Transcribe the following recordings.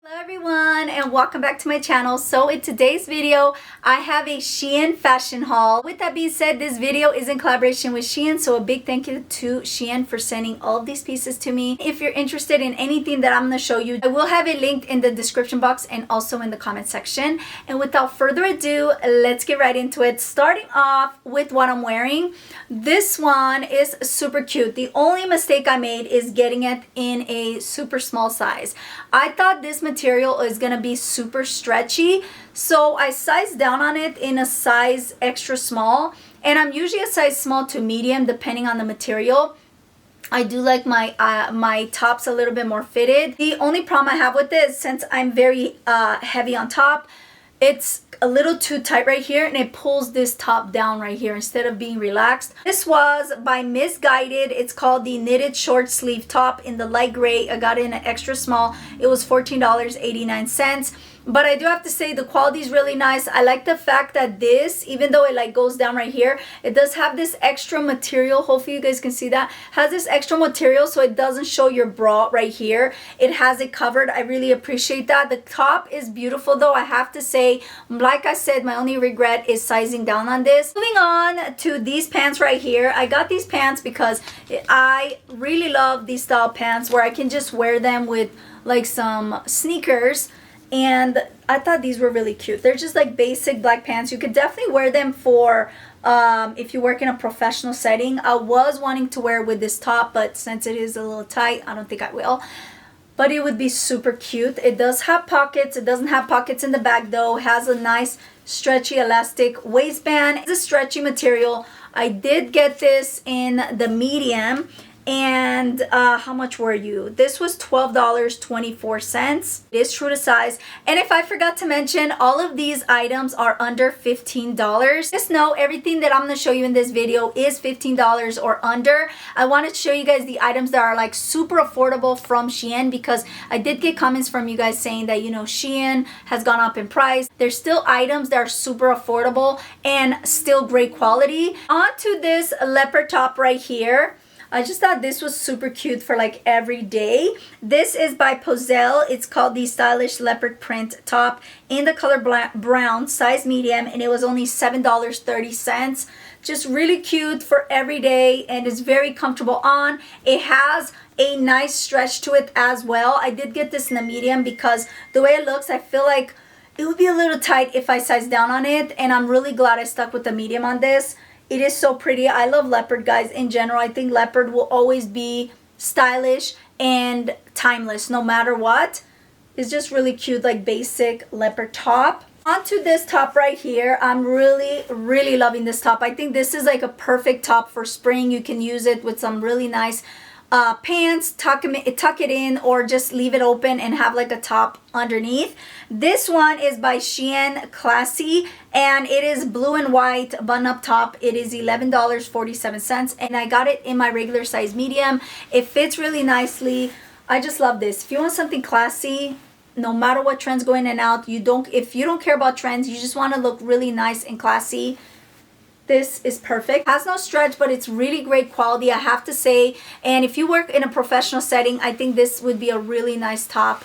Hello everyone and welcome back to my channel. So in today's video I have a SHEIN fashion haul. With that being said, this video is in collaboration with SHEIN, so a big thank you to SHEIN for sending all of these pieces to me. If you're interested in anything that I'm going to show you, I will have it linked in the description box and also in the comment section. And without further ado, let's get right into it. Starting off with what I'm wearing. This one is super cute. The only mistake I made is getting it in a super small size. I thought this material is gonna be super stretchy, so I sized down on it in a size extra small, and I'm usually a size small to medium depending on the material. I do like my my tops a little bit more fitted. The only problem I have with this, since I'm very heavy on top, it's a little too tight right here and it pulls this top down right here instead of being relaxed. This was by MISSGUIDED. It's called the knitted short sleeve top in the light gray. I got it in an extra small. It was $14.89. But I do have to say the quality is really nice. I like the fact that this, even though it like goes down right here, it does have this extra material. Hopefully you guys can see that. Has this extra material so it doesn't show your bra right here. It has it covered. I really appreciate that. The top is beautiful though, I have to say. Like I said, my only regret is sizing down on this. Moving on to these pants right here. I got these pants because I really love these style pants where I can just wear them with like some sneakers. And I thought these were really cute. They're just like basic black pants. You could definitely wear them for if you work in a professional setting. I was wanting to wear with this top, but since it is a little tight, I don't think I will. But it would be super cute. It does have pockets. It doesn't have pockets in the back though. It has a nice stretchy elastic waistband. It's a stretchy material. I did get this in the medium. And how much were you? This was $12.24. It is true to size. And if I forgot to mention, all of these items are under $15. Just know everything that I'm going to show you in this video is $15 or under. I wanted to show you guys the items that are like super affordable from SHEIN, because I did get comments from you guys saying that, you know, SHEIN has gone up in price. There's still items that are super affordable and still great quality. On to this leopard top right here. I just thought this was super cute for like every day. This is by Poéselle. It's called the stylish leopard print top in the color brown, size medium, and it was only $7.30. Just really cute for every day, and it's very comfortable on. It has a nice stretch to it as well. I did get this in the medium because the way it looks, I feel like it would be a little tight if I size down on it, and I'm really glad I stuck with the medium on this. It is so pretty. I love leopard, guys, in general. I think leopard will always be stylish and timeless no matter what. It's just really cute, like basic leopard top. Onto this top right here. I'm really loving this top. I think this is like a perfect top for spring. You can use it with some really nice pants, tuck it in, or just leave it open and have like a top underneath. This one is by SHEIN Clasi, and it is blue and white button up top. It is $11.47, and I got it in my regular size medium. It fits really nicely. I just love this. If you want something classy, no matter what trends go in and out, if you don't care about trends, you just want to look really nice and classy, this is perfect. It has no stretch, but it's really great quality, I have to say. And if you work in a professional setting, I think this would be a really nice top.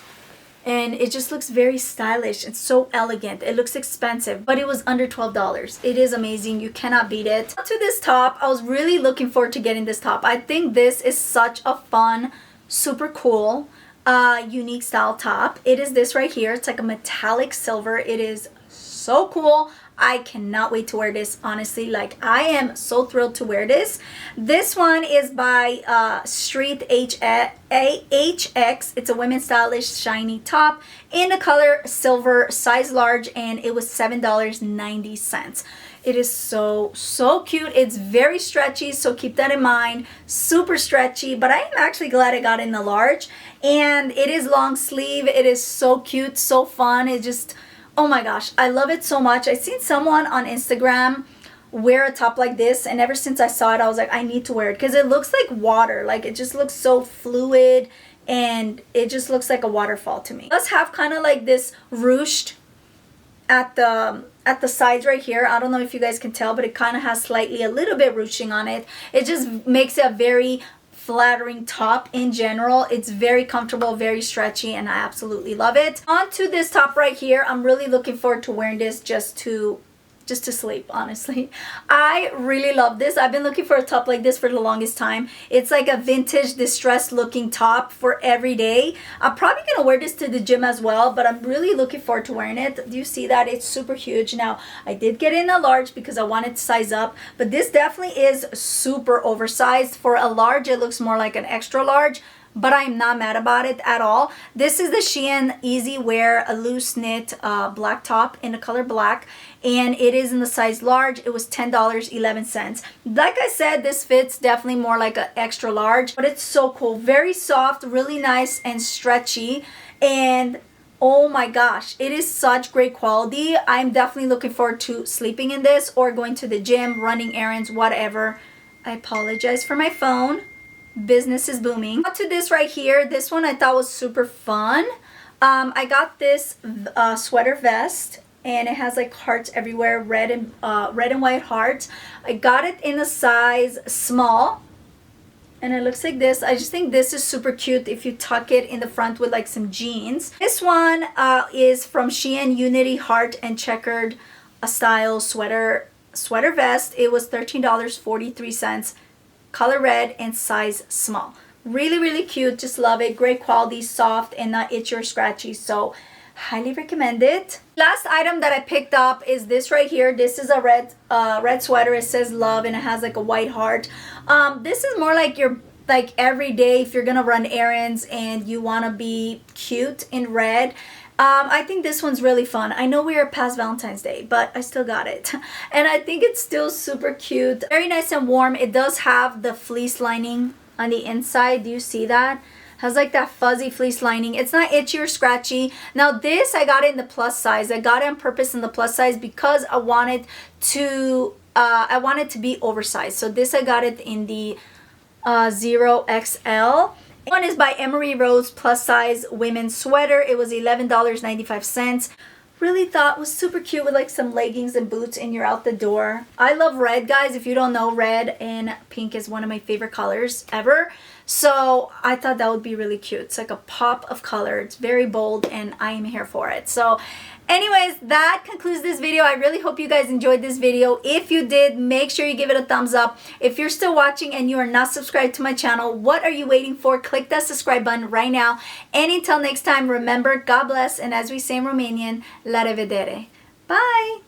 And it just looks very stylish. It's so elegant. It looks expensive, but it was under $12. It is amazing. You cannot beat it. To this top, I was really looking forward to getting this top. I think this is such a fun, super cool, unique style top. It is this right here. It's like a metallic silver. It is so cool. I cannot wait to wear this, honestly. Like, I am so thrilled to wear this. This one is by StreetHx. It's a women's stylish shiny top in the color silver, size large, and it was $7.90. It is so cute. It's very stretchy, so keep that in mind. Super stretchy, but I am actually glad I got in the large. And it is long sleeve. It is so cute, so fun. It just, oh my gosh, I love it so much. I seen someone on Instagram wear a top like this, and ever since I saw it, I was like, I need to wear it because it looks like water. Like, it just looks so fluid, and it just looks like a waterfall to me. It does have kind of like this ruched at the sides right here. I don't know if you guys can tell, but it kind of has slightly a little bit ruching on it. It just makes it a very flattering top in general. It's very comfortable, very stretchy, and I absolutely love it. On to this top right here. I'm really looking forward to wearing this just to sleep, honestly. I really love this. I've been looking for a top like this for the longest time. It's like a vintage distressed looking top for every day. I'm probably gonna wear this to the gym as well, but I'm really looking forward to wearing it. Do you see that? It's super huge. Now, I did get in a large because I wanted to size up, but this definitely is super oversized. For a large, it looks more like an extra large, but I'm not mad about it at all. This is the SHEIN EZwear, a loose knit black top in the color black, and it is in the size large. It was $10.11. Like I said, this fits definitely more like an extra large, but it's so cool. Very soft, really nice and stretchy, and oh my gosh, it is such great quality. I'm definitely looking forward to sleeping in this or going to the gym, running errands, whatever. I apologize for my phone. Business is booming. Up to this right here. This one I thought was super fun. I got this sweater vest, and it has like hearts everywhere, red and white hearts. I got it in a size small, and it looks like this. I just think this is super cute if you tuck it in the front with like some jeans. This one is from SHEIN, Unity Heart and Checkered style sweater vest. It was $13.43. Color red and size small. Really, really cute. Just love it. Great quality, soft and not itchy or scratchy. So highly recommend it. Last item that I picked up is this right here. This is a red sweater. It says love and it has like a white heart. This is more like your every day if you're gonna run errands and you want to be cute in red. I think this one's really fun. I know we are past Valentine's Day, but I still got it. And I think it's still super cute. Very nice and warm. It does have the fleece lining on the inside. Do you see that? Has like that fuzzy fleece lining. It's not itchy or scratchy. Now this, I got it in the plus size. I got it on purpose in the plus size because I wanted to be oversized. So this, I got it in the 0XL. One is by Emery Rose plus size women's sweater. It was $11.95. Really thought was super cute with like some leggings and boots, and you're out the door. I love red, guys. If you don't know, red and pink is one of my favorite colors ever. So I thought that would be really cute. It's like a pop of color. It's very bold and I am here for it. So anyways, that concludes this video. I really hope you guys enjoyed this video. If you did, make sure you give it a thumbs up. If you're still watching and you are not subscribed to my channel, what are you waiting for? Click that subscribe button right now. And until next time, remember, God bless, and as we say in Romanian, la revedere. Bye!